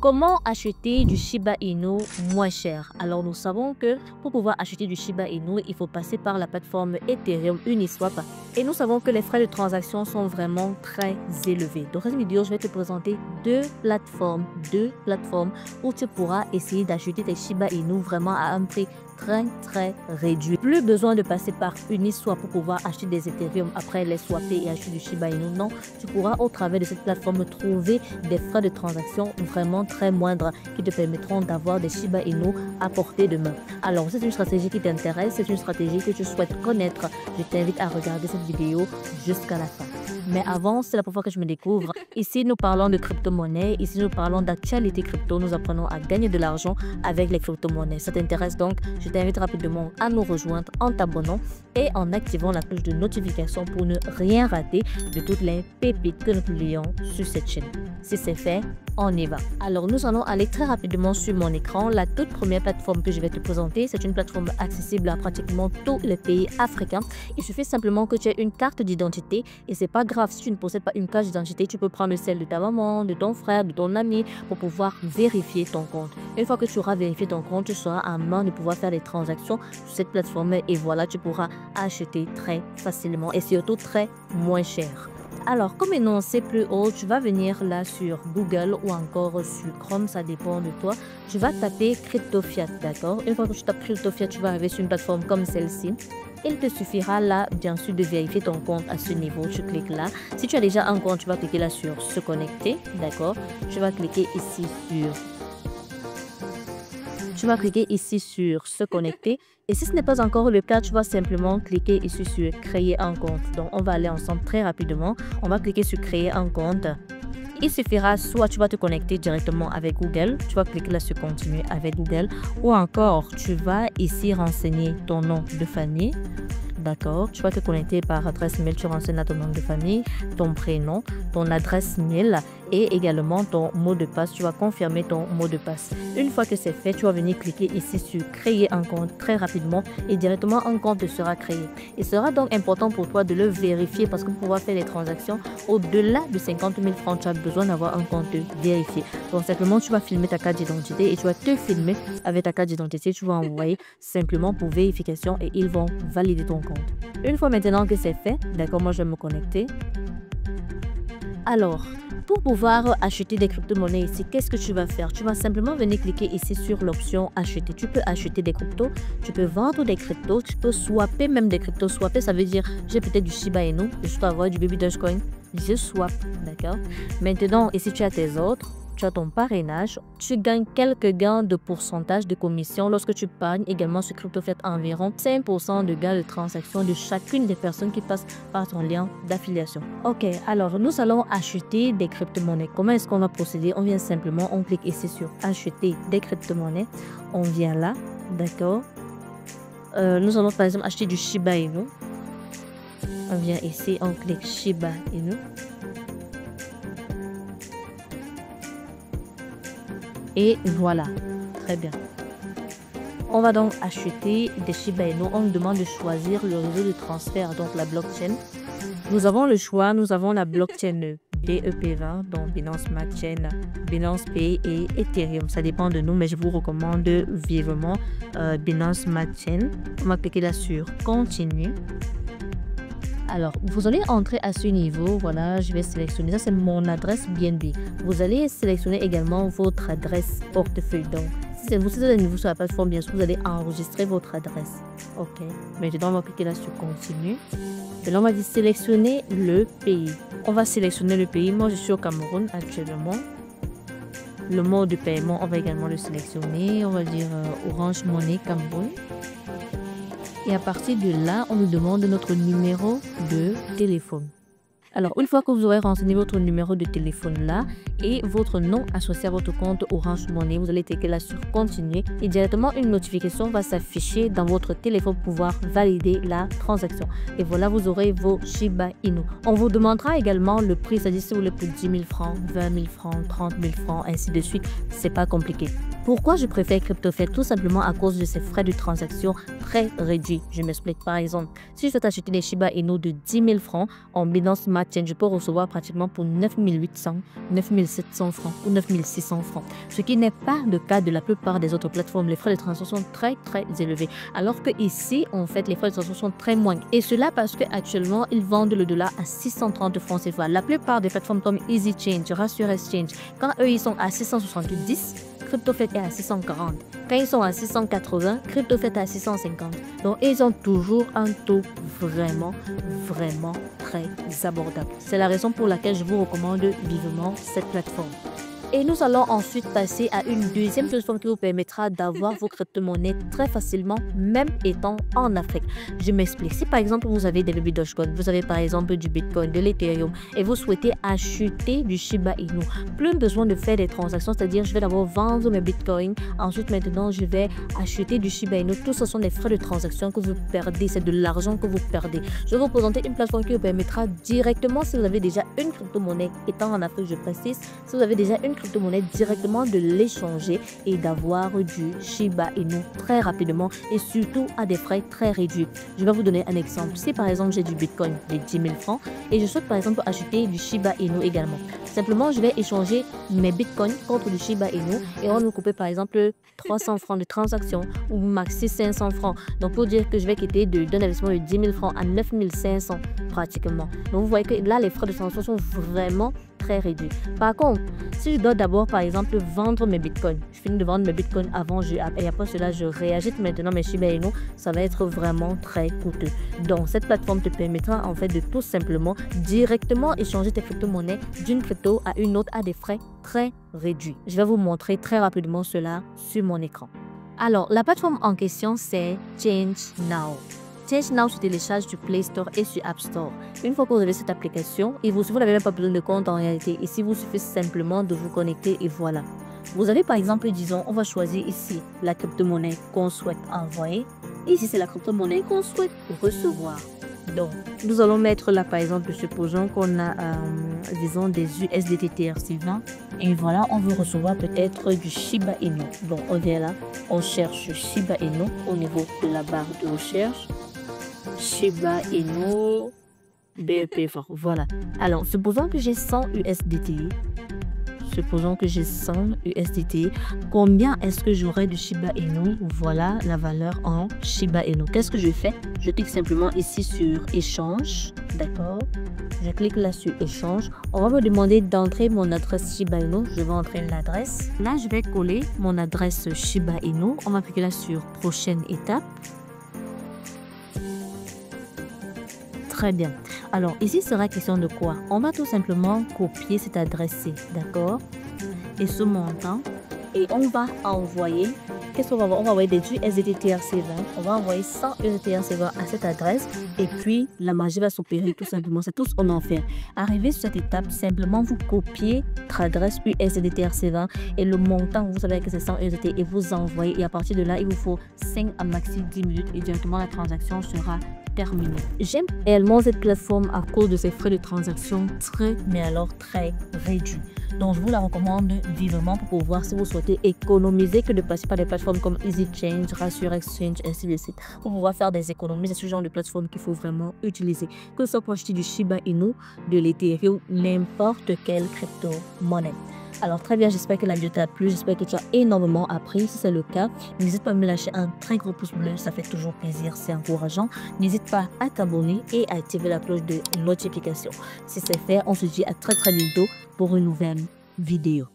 Comment acheter du Shiba Inu moins cher? Alors nous savons que pour pouvoir acheter du Shiba Inu, il faut passer par la plateforme Ethereum Uniswap. Et nous savons que les frais de transaction sont vraiment très élevés. Dans cette vidéo, je vais te présenter deux plateformes où tu pourras essayer d'acheter tes Shiba Inu vraiment à un prix très réduit. Plus besoin de passer par Uniswap pour pouvoir acheter des Ethereum après les swapper et acheter du Shiba Inu. Non, tu pourras au travers de cette plateforme trouver des frais de transaction vraiment très moindres qui te permettront d'avoir des Shiba Inu à portée de main. Alors, c'est une stratégie qui t'intéresse, c'est une stratégie que tu souhaites connaître. Je t'invite à regarder cette vidéo jusqu'à la fin. Mais avant, c'est la première fois que je me découvre. Ici, nous parlons de crypto-monnaies. Ici, nous parlons d'actualité crypto. Nous apprenons à gagner de l'argent avec les crypto-monnaies. Ça t'intéresse donc? Je t'invite rapidement à nous rejoindre en t'abonnant et en activant la cloche de notification pour ne rien rater de toutes les pépites que nous publions sur cette chaîne. Si c'est fait, on y va. Alors, nous allons aller très rapidement sur mon écran. La toute première plateforme que je vais te présenter, c'est une plateforme accessible à pratiquement tous les pays africains. Il suffit simplement que tu aies une carte d'identité et c'est pas grave si tu ne possèdes pas une carte d'identité, tu peux prendre celle de ta maman, de ton frère, de ton ami pour pouvoir vérifier ton compte. Une fois que tu auras vérifié ton compte, tu seras à main de pouvoir faire des transactions sur cette plateforme et voilà, tu pourras acheter très facilement et surtout très moins cher. Alors, comme énoncé plus haut, tu vas venir là sur Google ou encore sur Chrome, ça dépend de toi. Tu vas taper CryptoFiat, d'accord? Une fois que tu tapes CryptoFiat, tu vas arriver sur une plateforme comme celle-ci. Il te suffira là, bien sûr, de vérifier ton compte à ce niveau. Tu cliques là. Si tu as déjà un compte, tu vas cliquer là sur Se connecter, d'accord? Tu vas cliquer ici sur Se connecter. Et si ce n'est pas encore le cas, tu vas simplement cliquer ici sur Créer un compte. Donc, on va aller ensemble très rapidement. On va cliquer sur Créer un compte. Il suffira soit tu vas te connecter directement avec Google, tu vas cliquer là sur Continuer avec Google, ou encore tu vas ici renseigner ton nom de famille. D'accord, tu vas te connecter par adresse mail, tu renseignes là ton nom de famille, ton prénom, ton adresse mail et également ton mot de passe. Tu vas confirmer ton mot de passe. Une fois que c'est fait, tu vas venir cliquer ici sur Créer un compte très rapidement et directement un compte te sera créé. Il sera donc important pour toi de le vérifier parce que pour pouvoir faire les transactions au-delà de 50 000 francs, tu as besoin d'avoir un compte vérifié. Donc simplement, tu vas filmer ta carte d'identité et tu vas te filmer avec ta carte d'identité. Tu vas envoyer simplement pour vérification et ils vont valider ton compte. Une fois maintenant que c'est fait, d'accord, moi je vais me connecter. Alors, pour pouvoir acheter des crypto-monnaies ici, qu'est-ce que tu vas faire? Tu vas simplement venir cliquer ici sur l'option acheter. Tu peux acheter des cryptos, tu peux vendre des cryptos, tu peux swapper même des cryptos. Swapper, ça veut dire j'ai peut-être du Shiba Inu, je dois avoir du Baby Dogecoin, je swap, d'accord? Maintenant, ici tu as tes autres. Tu as ton parrainage, tu gagnes quelques gains de pourcentage de commission lorsque tu paries également sur CryptoFiat environ 5% de gains de transaction de chacune des personnes qui passent par ton lien d'affiliation. Ok, alors nous allons acheter des crypto-monnaies. Comment est-ce qu'on va procéder? On vient simplement, on clique ici sur acheter des crypto-monnaies. On vient là, d'accord. Nous allons par exemple acheter du Shiba Inu. On vient ici, on clique Shiba Inu. Et voilà, très bien. On va donc acheter des Shiba Inu. On nous demande de choisir le réseau de transfert, donc la blockchain. Nous avons le choix, nous avons la blockchain BEP20, donc Binance Smart Chain, Binance Pay et Ethereum. Ça dépend de nous, mais je vous recommande vivement Binance Smart Chain. On va cliquer là sur Continuer. Alors, vous allez entrer à ce niveau, voilà, je vais sélectionner, ça c'est mon adresse BNB. Vous allez sélectionner également votre adresse portefeuille. Donc, si vous êtes à niveau sur la plateforme, bien sûr, vous allez enregistrer votre adresse. Ok, maintenant on va cliquer là sur Continue. Et là, on va dire sélectionner le pays. On va sélectionner le pays. Moi, je suis au Cameroun actuellement. Le mode de paiement, on va également le sélectionner. On va dire Orange Money Cameroun. Et à partir de là, on nous demande notre numéro de téléphone. Alors, une fois que vous aurez renseigné votre numéro de téléphone là et votre nom associé à votre compte Orange Money, vous allez cliquer là sur Continuer et directement une notification va s'afficher dans votre téléphone pour pouvoir valider la transaction. Et voilà, vous aurez vos Shiba Inu. On vous demandera également le prix, c'est-à-dire si vous voulez pour 10 000 francs, 20 000 francs, 30 000 francs, ainsi de suite. C'est pas compliqué. Pourquoi je préfère CryptoFed? Tout simplement à cause de ses frais de transaction très réduits. Je m'explique. Par exemple, si je souhaite acheter des Shiba Inu de 10 000 francs en Binance Smart Chain, je peux recevoir pratiquement pour 9 800, 9 700 francs ou 9 600 francs. Ce qui n'est pas le cas de la plupart des autres plateformes. Les frais de transaction sont très élevés. Alors que ici, en fait, les frais de transaction sont très moindres. Et cela parce qu'actuellement, ils vendent le dollar à 630 francs CFA. La plupart des plateformes comme Easy Change, Rassure Exchange, quand eux, ils sont à 670, CryptoFed est à 640. Quand ils sont à 680, CryptoFed est à 650. Donc, ils ont toujours un taux vraiment très abordable. C'est la raison pour laquelle je vous recommande vivement cette plateforme. Et nous allons ensuite passer à une deuxième plateforme qui vous permettra d'avoir vos crypto-monnaies très facilement, même étant en Afrique. Je m'explique. Si par exemple vous avez des baby Dogecoin, vous avez par exemple du Bitcoin, de l'Ethereum et vous souhaitez acheter du Shiba Inu, plus besoin de faire des transactions, c'est-à-dire je vais d'abord vendre mes Bitcoins, ensuite maintenant je vais acheter du Shiba Inu. Tout ce sont des frais de transaction que vous perdez, c'est de l'argent que vous perdez. Je vais vous présenter une plateforme qui vous permettra directement, si vous avez déjà une crypto-monnaie étant en Afrique, je précise, si vous avez déjà une crypto-monnaie, directement de l'échanger et d'avoir du Shiba Inu très rapidement et surtout à des frais très réduits. Je vais vous donner un exemple. Si par exemple j'ai du Bitcoin de 10 000 francs et je souhaite par exemple acheter du Shiba Inu également, simplement je vais échanger mes Bitcoins contre du Shiba Inu et on va me couper par exemple 300 francs de transaction ou maxi 500 francs. Donc pour dire que je vais quitter d'un investissement de 10 000 francs à 9 500 pratiquement. Donc vous voyez que là les frais de transaction sont vraiment très réduit. Par contre, si je dois d'abord par exemple vendre mes bitcoins, je finis de vendre mes bitcoins avant et après cela je réagite maintenant mes Shiba Inu, ça va être vraiment très coûteux. Donc cette plateforme te permettra en fait de tout simplement directement échanger tes crypto-monnaies d'une crypto à une autre à des frais très réduits. Je vais vous montrer très rapidement cela sur mon écran. Alors la plateforme en question c'est Change Now. Change Now se télécharge du Play Store et sur App Store. Une fois que vous avez cette application, vous n'avez même pas besoin de compte en réalité. Ici, vous suffit simplement de vous connecter et voilà. Vous avez par exemple, disons, on va choisir ici la crypto-monnaie qu'on souhaite envoyer. Ici, c'est la crypto-monnaie qu'on souhaite recevoir. Donc, nous allons mettre là, par exemple, supposons qu'on a, disons, des USDT TRC20. Et voilà, on veut recevoir peut-être du Shiba Inu. Donc, on vient là, on cherche Shiba Inu au niveau de la barre de recherche. Shiba Inu BEP. Voilà. Alors, supposons que j'ai 100 USDT. Supposons que j'ai 100 USDT. Combien est-ce que j'aurai de Shiba Inu? Voilà la valeur en Shiba Inu. Qu'est-ce que je fais? Je clique simplement ici sur échange. D'accord? Je clique là sur échange. On va me demander d'entrer mon adresse Shiba Inu. Je vais entrer l'adresse. Là, je vais coller mon adresse Shiba Inu. On va cliquer là sur prochaine étape. Très bien. Alors, ici sera question de quoi? On va tout simplement copier cette adresse-ci, d'accord? Et ce montant. Et on va envoyer, qu'est-ce qu'on va envoyer? On va envoyer des USDT TRC20. On va envoyer 100 USDT TRC20 à cette adresse. Et puis, la magie va s'opérer tout simplement. C'est tout ce qu'on en fait. Arrivé sur cette étape, simplement vous copiez votre adresse USDT TRC20 et le montant, vous savez que c'est 100 USDT et vous envoyez. Et à partir de là, il vous faut 5 à maxi 10 minutes et directement la transaction sera terminé. J'aime réellement cette plateforme à cause de ses frais de transaction très réduits. Donc je vous la recommande vivement pour pouvoir, si vous souhaitez économiser, que de passer par des plateformes comme Easy Change, Rassure Exchange, ainsi de suite. Pour pouvoir faire des économies, c'est ce genre de plateforme qu'il faut vraiment utiliser. Que ce soit pour acheter du Shiba Inu, de l'Ethereum, n'importe quelle crypto-monnaie. Alors très bien, j'espère que la vidéo t'a plu, j'espère que tu as énormément appris. Si c'est le cas, n'hésite pas à me lâcher un très gros pouce bleu, ça fait toujours plaisir, c'est encourageant. N'hésite pas à t'abonner et à activer la cloche de notification. Si c'est fait, on se dit à très bientôt pour une nouvelle vidéo.